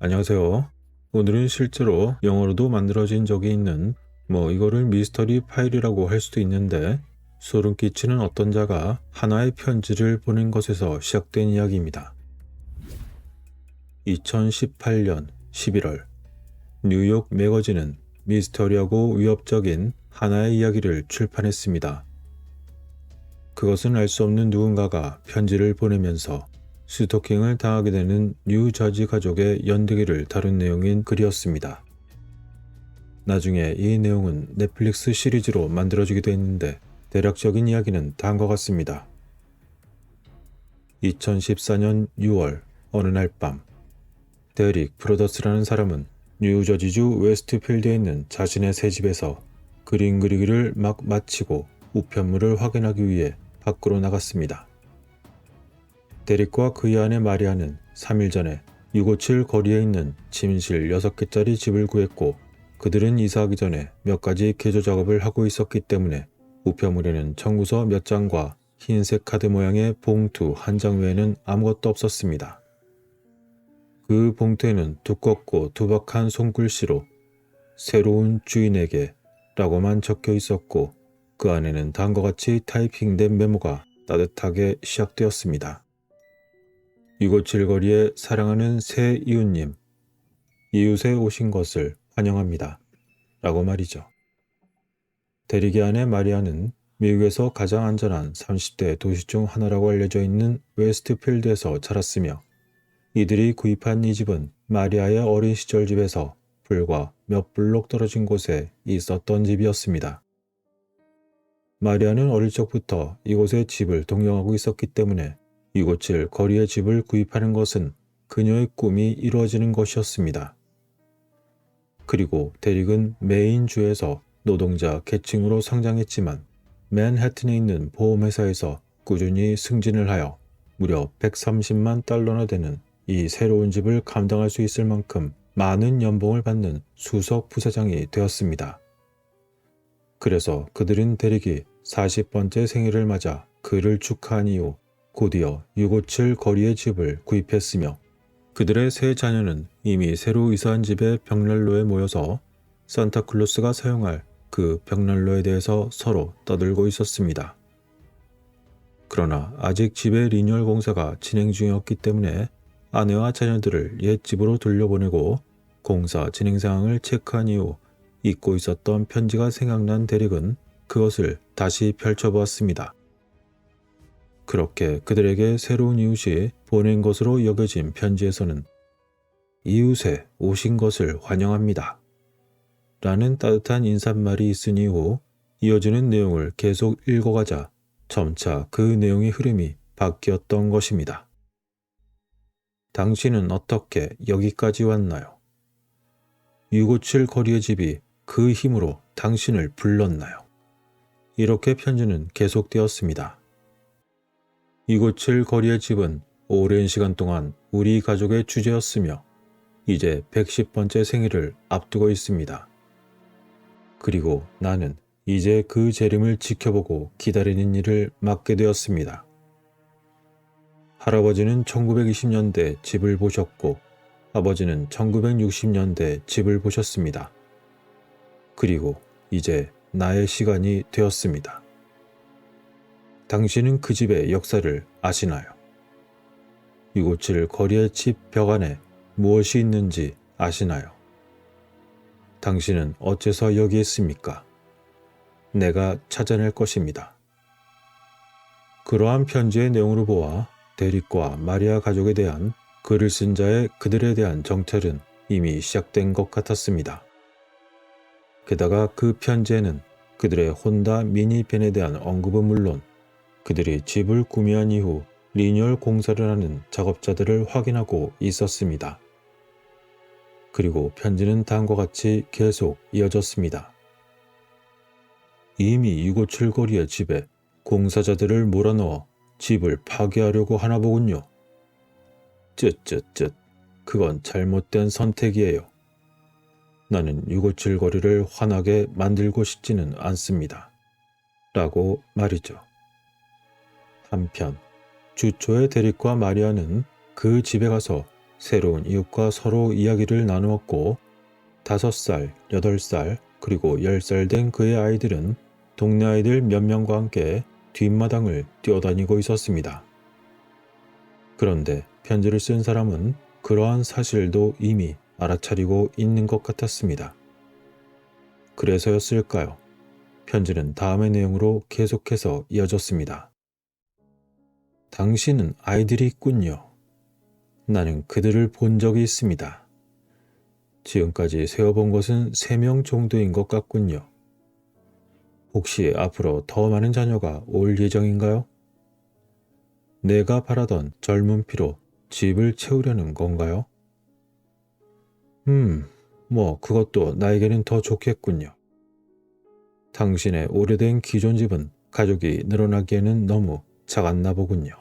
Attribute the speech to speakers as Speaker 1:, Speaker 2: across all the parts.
Speaker 1: 안녕하세요. 오늘은 실제로 영어로도 만들어진 적이 있는 이거를 미스터리 파일이라고 할 수도 있는데 소름 끼치는 어떤 자가 하나의 편지를 보낸 것에서 시작된 이야기입니다. 2018년 11월 뉴욕 매거진은 미스터리하고 위협적인 하나의 이야기를 출판했습니다. 그것은 알 수 없는 누군가가 편지를 보내면서 스토킹을 당하게 되는 뉴저지 가족의 연대기를 다룬 내용인 글이었습니다. 나중에 이 내용은 넷플릭스 시리즈로 만들어지기도 했는데 대략적인 이야기는 다음과 같습니다. 2014년 6월 어느 날 밤, 데릭 프로더스라는 사람은 뉴저지주 웨스트필드에 있는 자신의 새 집에서 그림 그리기를 막 마치고 우편물을 확인하기 위해 밖으로 나갔습니다. 데릭과 그의 아내 마리아는 3일 전에 657 거리에 있는 침실 6개짜리 집을 구했고 그들은 이사하기 전에 몇 가지 개조 작업을 하고 있었기 때문에 우편물에는 청구서 몇 장과 흰색 카드 모양의 봉투 한 장 외에는 아무것도 없었습니다. 그 봉투에는 두껍고 투박한 손글씨로 새로운 주인에게 라고만 적혀 있었고 그 안에는 다음과 같이 타이핑된 메모가 따뜻하게 시작되었습니다. 657 거리에 사랑하는 새 이웃님, 이웃에 오신 것을 환영합니다. 라고 말이죠. 데릭의 아내 마리아는 미국에서 가장 안전한 30대 도시 중 하나라고 알려져 있는 웨스트필드에서 자랐으며 이들이 구입한 이 집은 마리아의 어린 시절 집에서 불과 몇 블록 떨어진 곳에 있었던 집이었습니다. 마리아는 어릴 적부터 이곳에 집을 동경하고 있었기 때문에 657 거리의 집을 구입하는 것은 그녀의 꿈이 이루어지는 것이었습니다. 그리고 데릭은 메인 주에서 노동자 계층으로 성장했지만 맨해튼에 있는 보험회사에서 꾸준히 승진을 하여 무려 130만 달러나 되는 이 새로운 집을 감당할 수 있을 만큼 많은 연봉을 받는 수석 부사장이 되었습니다. 그래서 그들은 데릭이 40번째 생일을 맞아 그를 축하한 이후 곧이어 657 거리의 집을 구입했으며 그들의 세 자녀는 이미 새로 이사한 집의 벽난로에 모여서 산타클로스가 사용할 그 벽난로에 대해서 서로 떠들고 있었습니다. 그러나 아직 집의 리뉴얼 공사가 진행 중이었기 때문에 아내와 자녀들을 옛 집으로 돌려보내고 공사 진행 상황을 체크한 이후 잊고 있었던 편지가 생각난 데릭은 그것을 다시 펼쳐보았습니다. 그렇게 그들에게 새로운 이웃이 보낸 것으로 여겨진 편지에서는 이웃에 오신 것을 환영합니다. 라는 따뜻한 인사말이 있은 이후 이어지는 내용을 계속 읽어가자 점차 그 내용의 흐름이 바뀌었던 것입니다. 당신은 어떻게 여기까지 왔나요? 657 거리의 집이 그 힘으로 당신을 불렀나요? 이렇게 편지는 계속되었습니다. 657 거리의 집은 오랜 시간 동안 우리 가족의 주제였으며 이제 110번째 생일을 앞두고 있습니다. 그리고 나는 이제 그 재림을 지켜보고 기다리는 일을 맡게 되었습니다. 할아버지는 1920년대 집을 보셨고 아버지는 1960년대 집을 보셨습니다. 그리고 이제 나의 시간이 되었습니다. 당신은 그 집의 역사를 아시나요? 657 거리의 집 벽 안에 무엇이 있는지 아시나요? 당신은 어째서 여기 있습니까? 내가 찾아낼 것입니다. 그러한 편지의 내용으로 보아 데릭과 마리아 가족에 대한 글을 쓴 자의 그들에 대한 정찰은 이미 시작된 것 같았습니다. 게다가 그 편지에는 그들의 혼다 미니밴에 대한 언급은 물론 그들이 집을 구매한 이후 리뉴얼 공사를 하는 작업자들을 확인하고 있었습니다. 그리고 편지는 다음과 같이 계속 이어졌습니다. 이미 657 거리의 집에 공사자들을 몰아넣어 집을 파괴하려고 하나 보군요. 쯧쯧쯧, 그건 잘못된 선택이에요. 나는 657 거리를 환하게 만들고 싶지는 않습니다. 라고 말이죠. 한편 주초의 데릭과 마리아는 그 집에 가서 새로운 이웃과 서로 이야기를 나누었고 5살, 8살, 그리고 10살 된 그의 아이들은 동네 아이들 몇 명과 함께 뒷마당을 뛰어다니고 있었습니다. 그런데 편지를 쓴 사람은 그러한 사실도 이미 알아차리고 있는 것 같았습니다. 그래서였을까요? 편지는 다음의 내용으로 계속해서 이어졌습니다. 당신은 아이들이 있군요. 나는 그들을 본 적이 있습니다. 지금까지 세어본 것은 3명 정도인 것 같군요. 혹시 앞으로 더 많은 자녀가 올 예정인가요? 내가 바라던 젊은 피로 집을 채우려는 건가요? 그것도 나에게는 더 좋겠군요. 당신의 오래된 기존 집은 가족이 늘어나기에는 너무 작았나 보군요.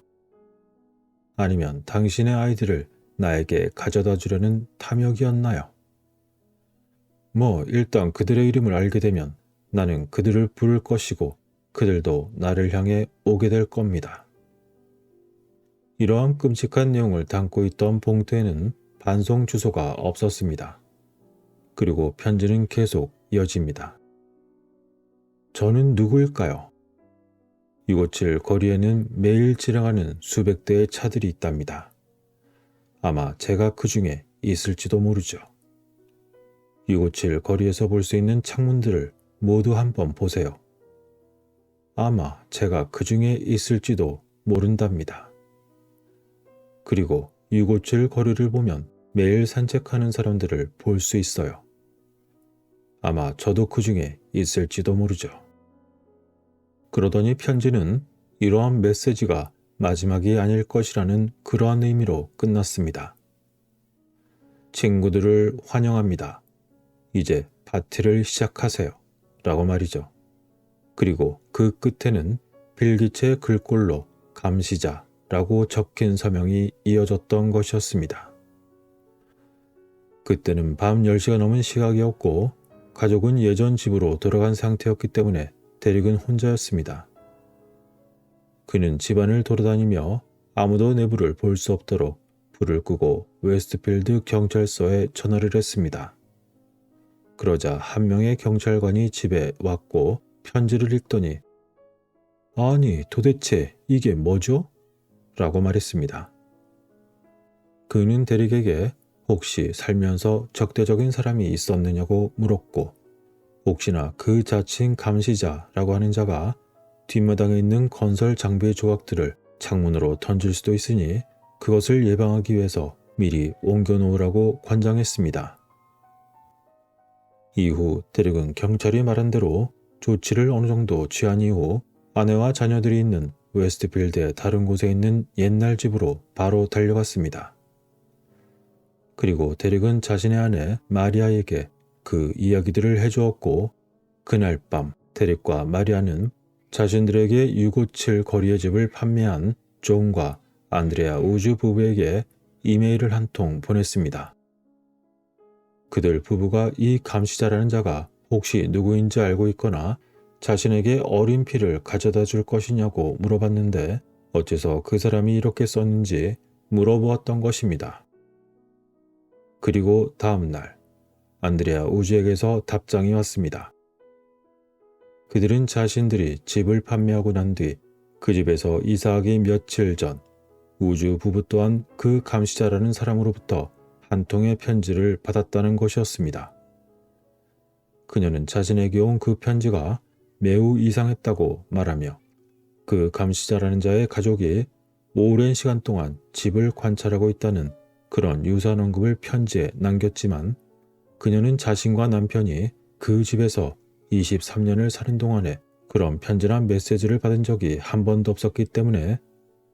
Speaker 1: 아니면 당신의 아이들을 나에게 가져다 주려는 탐욕이었나요? 일단 그들의 이름을 알게 되면 나는 그들을 부를 것이고 그들도 나를 향해 오게 될 겁니다. 이러한 끔찍한 내용을 담고 있던 봉투에는 반송 주소가 없었습니다. 그리고 편지는 계속 이어집니다. 저는 누구일까요? 이곳을 거리에는 매일 지나가는 수백 대의 차들이 있답니다. 아마 제가 그 중에 있을지도 모르죠. 이곳을 거리에서 볼 수 있는 창문들을 모두 한번 보세요. 아마 제가 그 중에 있을지도 모른답니다. 그리고 이곳을 거리를 보면 매일 산책하는 사람들을 볼 수 있어요. 아마 저도 그 중에 있을지도 모르죠. 그러더니 편지는 이러한 메시지가 마지막이 아닐 것이라는 그러한 의미로 끝났습니다. 친구들을 환영합니다. 이제 파티를 시작하세요. 라고 말이죠. 그리고 그 끝에는 필기체 글꼴로 감시자라고 적힌 서명이 이어졌던 것이었습니다. 그때는 밤 10시가 넘은 시각이었고 가족은 예전 집으로 돌아간 상태였기 때문에 대릭은 혼자였습니다. 그는 집안을 돌아다니며 아무도 내부를 볼 수 없도록 불을 끄고 웨스트필드 경찰서에 전화를 했습니다. 그러자 한 명의 경찰관이 집에 왔고 편지를 읽더니 아니 도대체 이게 뭐죠? 라고 말했습니다. 그는 대릭에게 혹시 살면서 적대적인 사람이 있었느냐고 물었고 혹시나 그 자칭 감시자라고 하는 자가 뒷마당에 있는 건설 장비 조각들을 창문으로 던질 수도 있으니 그것을 예방하기 위해서 미리 옮겨놓으라고 관장했습니다. 이후 데릭은 경찰이 말한 대로 조치를 어느 정도 취한 이후 아내와 자녀들이 있는 웨스트필드의 다른 곳에 있는 옛날 집으로 바로 달려갔습니다. 그리고 데릭은 자신의 아내 마리아에게 그 이야기들을 해주었고 그날 밤 데릭과 마리아는 자신들에게 657 거리의 집을 판매한 존과 안드레아 우즈 부부에게 이메일을 한 통 보냈습니다. 그들 부부가 이 감시자라는 자가 혹시 누구인지 알고 있거나 자신에게 어린 피를 가져다 줄 것이냐고 물어봤는데 어째서 그 사람이 이렇게 썼는지 물어보았던 것입니다. 그리고 다음 날 안드레아 우즈에게서 답장이 왔습니다. 그들은 자신들이 집을 판매하고 난 뒤 그 집에서 이사하기 며칠 전 우즈 부부 또한 그 감시자라는 사람으로부터 한 통의 편지를 받았다는 것이었습니다. 그녀는 자신에게 온 그 편지가 매우 이상했다고 말하며 그 감시자라는 자의 가족이 오랜 시간 동안 집을 관찰하고 있다는 그런 유사한 언급을 편지에 남겼지만 그녀는 자신과 남편이 그 집에서 23년을 사는 동안에 그런 편지나 메시지를 받은 적이 한 번도 없었기 때문에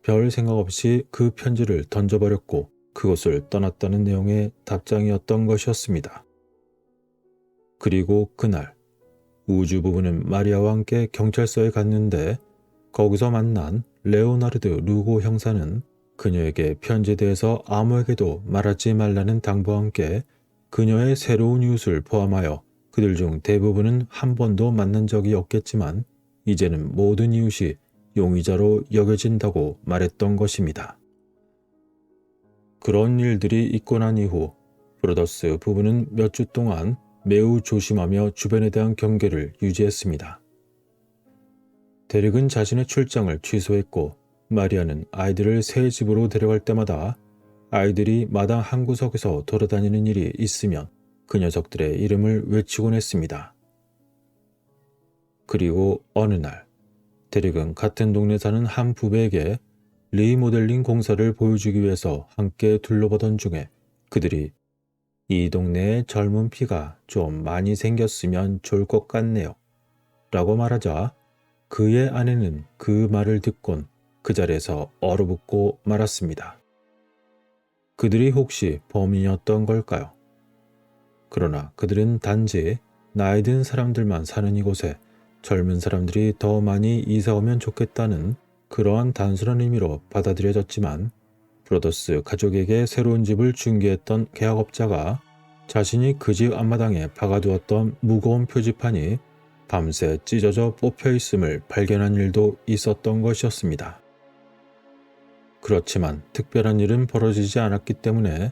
Speaker 1: 별 생각 없이 그 편지를 던져버렸고 그곳을 떠났다는 내용의 답장이었던 것이었습니다. 그리고 그날 우주 부부는 마리아와 함께 경찰서에 갔는데 거기서 만난 레오나르드 루고 형사는 그녀에게 편지에 대해서 아무에게도 말하지 말라는 당부와 함께 그녀의 새로운 이웃을 포함하여 그들 중 대부분은 한 번도 만난 적이 없겠지만 이제는 모든 이웃이 용의자로 여겨진다고 말했던 것입니다. 그런 일들이 있고 난 이후 브로더스 부부는 몇 주 동안 매우 조심하며 주변에 대한 경계를 유지했습니다. 데릭은 자신의 출장을 취소했고 마리아는 아이들을 새 집으로 데려갈 때마다 아이들이 마당 한 구석에서 돌아다니는 일이 있으면 그 녀석들의 이름을 외치곤 했습니다. 그리고 어느 날 데릭은 같은 동네 사는 한 부부에게 리모델링 공사를 보여주기 위해서 함께 둘러보던 중에 그들이 이 동네에 젊은 피가 좀 많이 생겼으면 좋을 것 같네요 라고 말하자 그의 아내는 그 말을 듣곤 그 자리에서 얼어붙고 말았습니다. 그들이 혹시 범인이었던 걸까요? 그러나 그들은 단지 나이 든 사람들만 사는 이곳에 젊은 사람들이 더 많이 이사 오면 좋겠다는 그러한 단순한 의미로 받아들여졌지만 브로더스 가족에게 새로운 집을 중개했던 계약업자가 자신이 그 집 앞마당에 박아두었던 무거운 표지판이 밤새 찢어져 뽑혀 있음을 발견한 일도 있었던 것이었습니다. 그렇지만 특별한 일은 벌어지지 않았기 때문에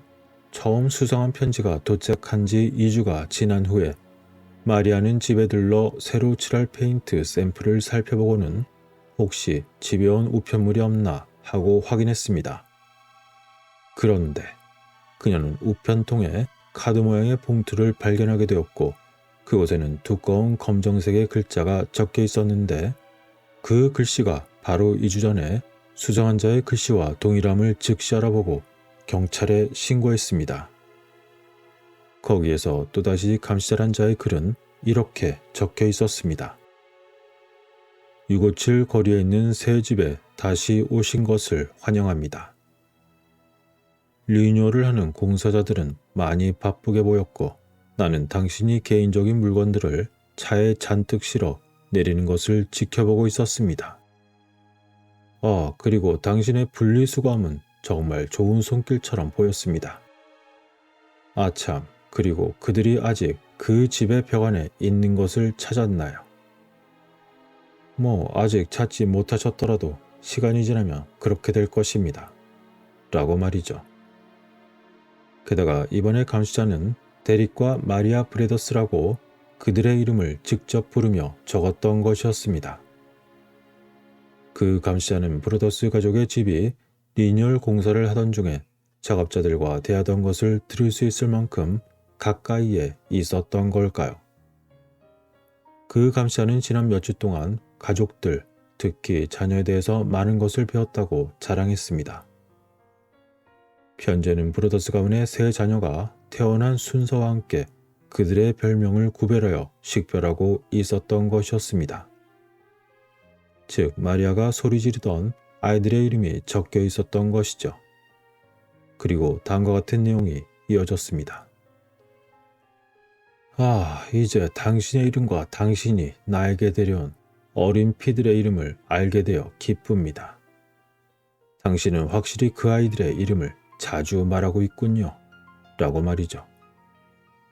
Speaker 1: 처음 수상한 편지가 도착한 지 2주가 지난 후에 마리아는 집에 들러 새로 칠할 페인트 샘플을 살펴보고는 혹시 집에 온 우편물이 없나 하고 확인했습니다. 그런데 그녀는 우편통에 카드 모양의 봉투를 발견하게 되었고 그곳에는 두꺼운 검정색의 글자가 적혀 있었는데 그 글씨가 바로 2주 전에 수상한 자의 글씨와 동일함을 즉시 알아보고 경찰에 신고했습니다. 거기에서 또다시 감시자란 자의 글은 이렇게 적혀 있었습니다. 657 거리에 있는 새 집에 다시 오신 것을 환영합니다. 리뉴얼을 하는 공사자들은 많이 바쁘게 보였고 나는 당신이 개인적인 물건들을 차에 잔뜩 실어 내리는 것을 지켜보고 있었습니다. 그리고 당신의 분리수거함은 정말 좋은 손길처럼 보였습니다. 아참, 그리고 그들이 아직 그 집의 벽 안에 있는 것을 찾았나요? 아직 찾지 못하셨더라도 시간이 지나면 그렇게 될 것입니다. 라고 말이죠. 게다가 이번에 감시자는 데릭과 마리아 브레더스라고 그들의 이름을 직접 부르며 적었던 것이었습니다. 그 감시자는 브로더스 가족의 집이 리뉴얼 공사를 하던 중에 작업자들과 대하던 것을 들을 수 있을 만큼 가까이에 있었던 걸까요? 그 감시자는 지난 몇 주 동안 가족들, 특히 자녀에 대해서 많은 것을 배웠다고 자랑했습니다. 현재는 브로더스 가문의 세 자녀가 태어난 순서와 함께 그들의 별명을 구별하여 식별하고 있었던 것이었습니다. 즉 마리아가 소리 지르던 아이들의 이름이 적혀 있었던 것이죠. 그리고 다음과 같은 내용이 이어졌습니다. 이제 당신의 이름과 당신이 나에게 데려온 어린 피들의 이름을 알게 되어 기쁩니다. 당신은 확실히 그 아이들의 이름을 자주 말하고 있군요. 라고 말이죠.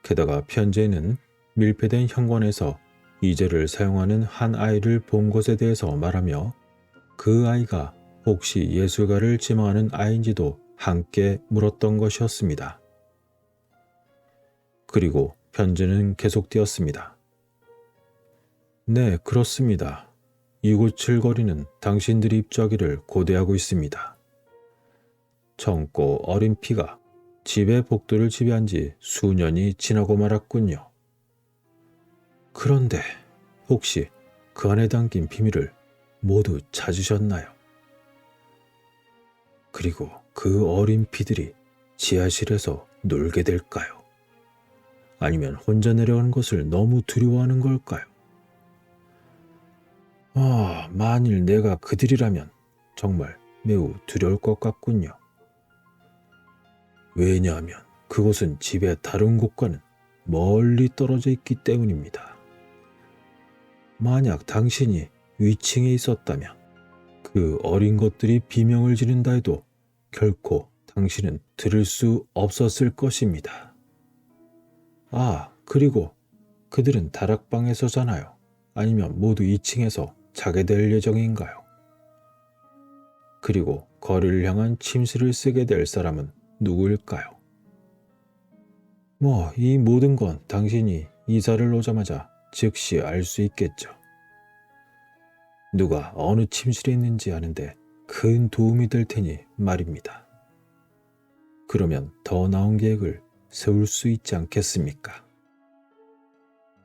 Speaker 1: 게다가 편지에는 밀폐된 현관에서 이제를 사용하는 한 아이를 본 것에 대해서 말하며 그 아이가 혹시 예술가를 지망하는 아이인지도 함께 물었던 것이었습니다. 그리고 편지는 계속되었습니다. 네, 그렇습니다. 657 거리는 당신들이 입주하기를 고대하고 있습니다. 젊고 어린 피가 집의 복도를 지배한 지 수년이 지나고 말았군요. 그런데 혹시 그 안에 담긴 비밀을 모두 찾으셨나요? 그리고 그 어린 피들이 지하실에서 놀게 될까요? 아니면 혼자 내려가는 것을 너무 두려워하는 걸까요? 만일 내가 그들이라면 정말 매우 두려울 것 같군요. 왜냐하면 그곳은 집의 다른 곳과는 멀리 떨어져 있기 때문입니다. 만약 당신이 위층에 있었다면 그 어린 것들이 비명을 지른다 해도 결코 당신은 들을 수 없었을 것입니다. 그리고 그들은 다락방에서 자나요? 아니면 모두 2층에서 자게 될 예정인가요? 그리고 거리를 향한 침실을 쓰게 될 사람은 누구일까요? 이 모든 건 당신이 이사를 오자마자 즉시 알 수 있겠죠. 누가 어느 침실에 있는지 아는데 큰 도움이 될 테니 말입니다. 그러면 더 나은 계획을 세울 수 있지 않겠습니까?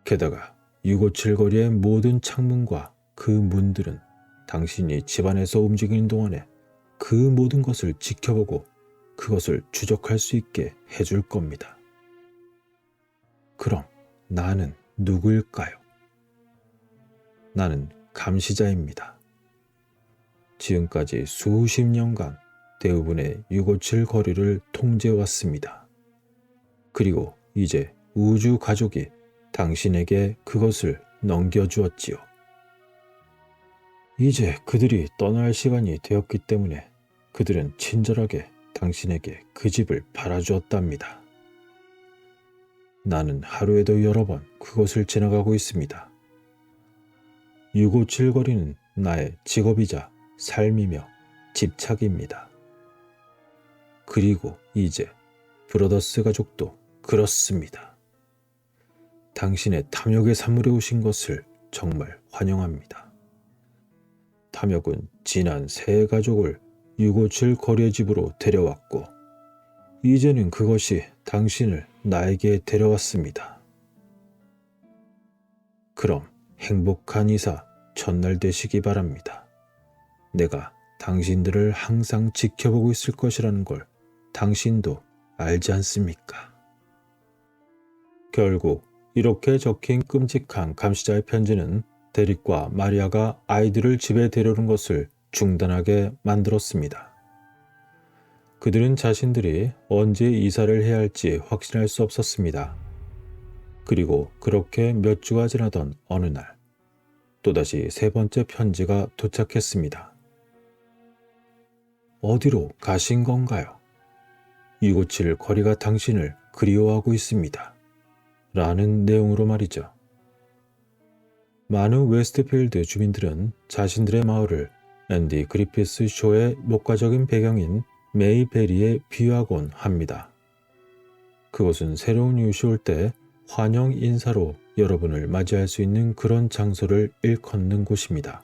Speaker 1: 게다가 657 거리의 모든 창문과 그 문들은 당신이 집안에서 움직이는 동안에 그 모든 것을 지켜보고 그것을 추적할 수 있게 해줄 겁니다. 그럼 나는 누구일까요? 나는 감시자입니다. 지금까지 수십 년간 대부분의 657 거리를 통제해왔습니다. 그리고 이제 우주 가족이 당신에게 그것을 넘겨주었지요. 이제 그들이 떠날 시간이 되었기 때문에 그들은 친절하게 당신에게 그 집을 팔아주었답니다. 나는 하루에도 여러 번 그곳을 지나가고 있습니다. 657 거리는 나의 직업이자 삶이며 집착입니다. 그리고 이제 브로더스 가족도 그렇습니다. 당신의 탐욕의 산물에 오신 것을 정말 환영합니다. 탐욕은 지난 세 가족을 657 거리의 집으로 데려왔고 이제는 그것이 당신을 나에게 데려왔습니다. 그럼 행복한 이사 첫날 되시기 바랍니다. 내가 당신들을 항상 지켜보고 있을 것이라는 걸 당신도 알지 않습니까? 결국 이렇게 적힌 끔찍한 감시자의 편지는 데릭과 마리아가 아이들을 집에 데려오는 것을 중단하게 만들었습니다. 그들은 자신들이 언제 이사를 해야 할지 확신할 수 없었습니다. 그리고 그렇게 몇 주가 지나던 어느 날, 또다시 세 번째 편지가 도착했습니다. 어디로 가신 건가요? 657 거리가 당신을 그리워하고 있습니다. 라는 내용으로 말이죠. 많은 웨스트필드 주민들은 자신들의 마을을 앤디 그리피스 쇼의 목가적인 배경인 메이베리에 비유하곤 합니다. 그곳은 새로운 이웃이 올 때 환영 인사로 여러분을 맞이할 수 있는 그런 장소를 일컫는 곳입니다.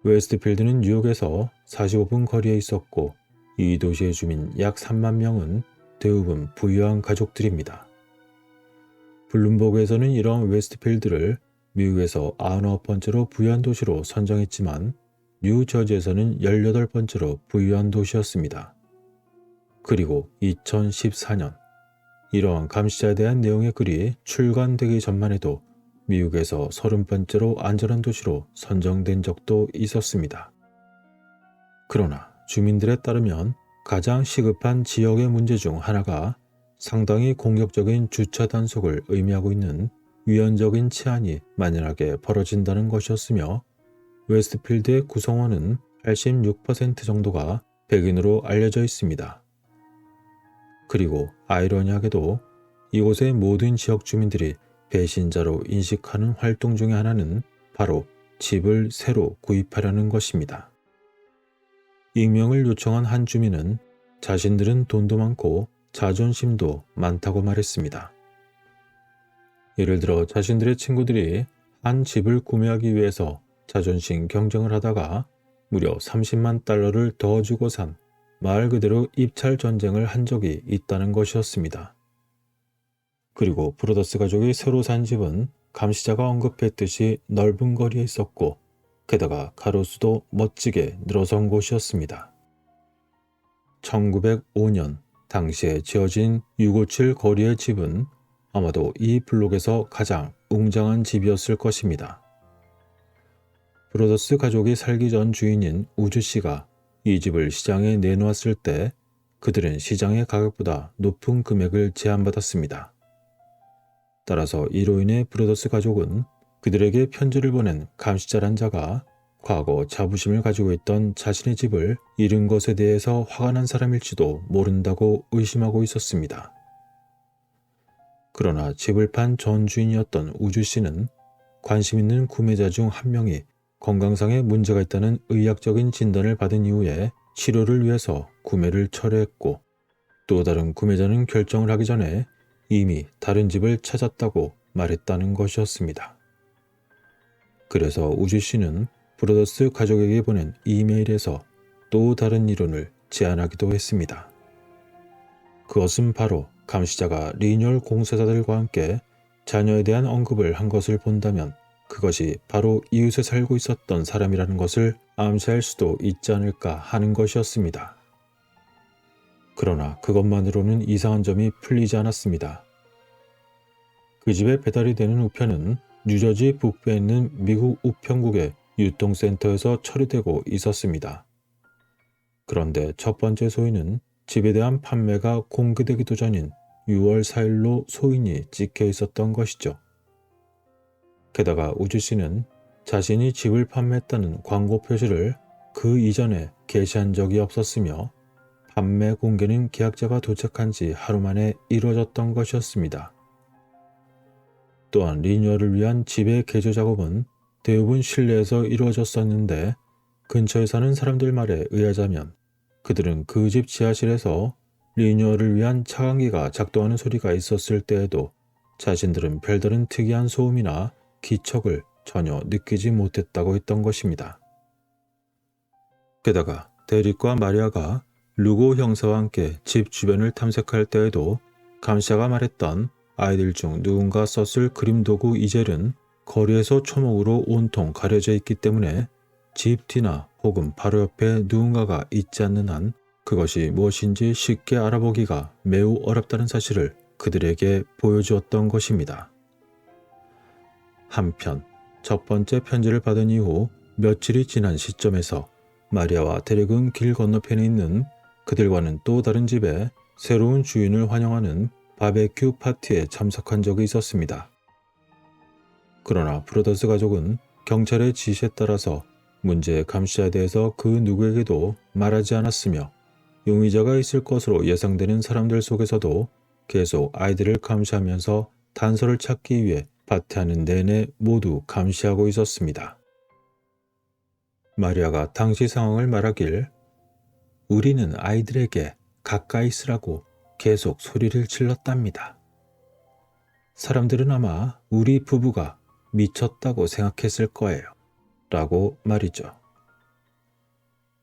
Speaker 1: 웨스트필드는 뉴욕에서 45분 거리에 있었고 이 도시의 주민 약 3만 명은 대부분 부유한 가족들입니다. 블룸버그에서는 이러한 웨스트필드를 미국에서 99번째로 부유한 도시로 선정했지만 뉴저지에서는 18번째로 부유한 도시였습니다. 그리고 2014년 이러한 감시자에 대한 내용의 글이 출간되기 전만 해도 미국에서 30번째로 안전한 도시로 선정된 적도 있었습니다. 그러나 주민들에 따르면 가장 시급한 지역의 문제 중 하나가 상당히 공격적인 주차 단속을 의미하고 있는 위헌적인 치안이 만연하게 벌어진다는 것이었으며 웨스트필드의 구성원은 86% 정도가 백인으로 알려져 있습니다. 그리고 아이러니하게도 이곳의 모든 지역 주민들이 배신자로 인식하는 활동 중의 하나는 바로 집을 새로 구입하려는 것입니다. 익명을 요청한 한 주민은 자신들은 돈도 많고 자존심도 많다고 말했습니다. 예를 들어 자신들의 친구들이 한 집을 구매하기 위해서 자존심 경쟁을 하다가 무려 30만 달러를 더 주고 산 말 그대로 입찰 전쟁을 한 적이 있다는 것이었습니다. 그리고 브로더스 가족이 새로 산 집은 감시자가 언급했듯이 넓은 거리에 있었고 게다가 가로수도 멋지게 늘어선 곳이었습니다. 1905년 당시에 지어진 657 거리의 집은 아마도 이 블록에서 가장 웅장한 집이었을 것입니다. 브로더스 가족이 살기 전 주인인 우주 씨가 이 집을 시장에 내놓았을 때 그들은 시장의 가격보다 높은 금액을 제안받았습니다. 따라서 이로 인해 브로더스 가족은 그들에게 편지를 보낸 감시자란 자가 과거 자부심을 가지고 있던 자신의 집을 잃은 것에 대해서 화가 난 사람일지도 모른다고 의심하고 있었습니다. 그러나 집을 판 전 주인이었던 우주 씨는 관심 있는 구매자 중 한 명이 건강상에 문제가 있다는 의학적인 진단을 받은 이후에 치료를 위해서 구매를 철회했고 또 다른 구매자는 결정을 하기 전에 이미 다른 집을 찾았다고 말했다는 것이었습니다. 그래서 우주 씨는 브로더스 가족에게 보낸 이메일에서 또 다른 이론을 제안하기도 했습니다. 그것은 바로 감시자가 리뉴얼 공사자들과 함께 자녀에 대한 언급을 한 것을 본다면 그것이 바로 이웃에 살고 있었던 사람이라는 것을 암시할 수도 있지 않을까 하는 것이었습니다. 그러나 그것만으로는 이상한 점이 풀리지 않았습니다. 그 집에 배달이 되는 우편은 뉴저지 북부에 있는 미국 우편국의 유통센터에서 처리되고 있었습니다. 그런데 첫 번째 소인은 집에 대한 판매가 공개되기도 전인 6월 4일로 소인이 찍혀 있었던 것이죠. 게다가 우주 씨는 자신이 집을 판매했다는 광고 표시를 그 이전에 게시한 적이 없었으며 판매 공개는 계약자가 도착한 지 하루 만에 이루어졌던 것이었습니다. 또한 리뉴얼을 위한 집의 개조 작업은 대부분 실내에서 이루어졌었는데 근처에 사는 사람들 말에 의하자면 그들은 그 집 지하실에서 리뉴얼을 위한 차광기가 작동하는 소리가 있었을 때에도 자신들은 별다른 특이한 소음이나 기척을 전혀 느끼지 못했다고 했던 것입니다. 게다가 데릭과 마리아가 루고 형사와 함께 집 주변을 탐색할 때에도 감시자가 말했던 아이들 중 누군가 썼을 그림 도구 이젤은 거리에서 초목으로 온통 가려져 있기 때문에 집 뒤나 혹은 바로 옆에 누군가가 있지 않는 한 그것이 무엇인지 쉽게 알아보기가 매우 어렵다는 사실을 그들에게 보여주었던 것입니다. 한편 첫 번째 편지를 받은 이후 며칠이 지난 시점에서 마리아와 데릭은 길 건너편에 있는 그들과는 또 다른 집에 새로운 주인을 환영하는 바베큐 파티에 참석한 적이 있었습니다. 그러나 브로더스 가족은 경찰의 지시에 따라서 문제의 감시자에 대해서 그 누구에게도 말하지 않았으며 용의자가 있을 것으로 예상되는 사람들 속에서도 계속 아이들을 감시하면서 단서를 찾기 위해 파티하는 내내 모두 감시하고 있었습니다. 마리아가 당시 상황을 말하길 우리는 아이들에게 가까이 있으라고 계속 소리를 질렀답니다. 사람들은 아마 우리 부부가 미쳤다고 생각했을 거예요. 라고 말이죠.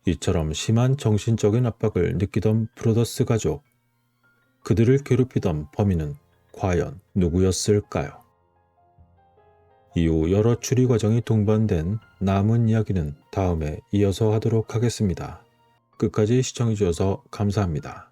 Speaker 1: 이처럼 심한 정신적인 압박을 느끼던 브로더스 가족. 그들을 괴롭히던 범인은 과연 누구였을까요? 이후 여러 추리 과정이 동반된 남은 이야기는 다음에 이어서 하도록 하겠습니다. 끝까지 시청해주셔서 감사합니다.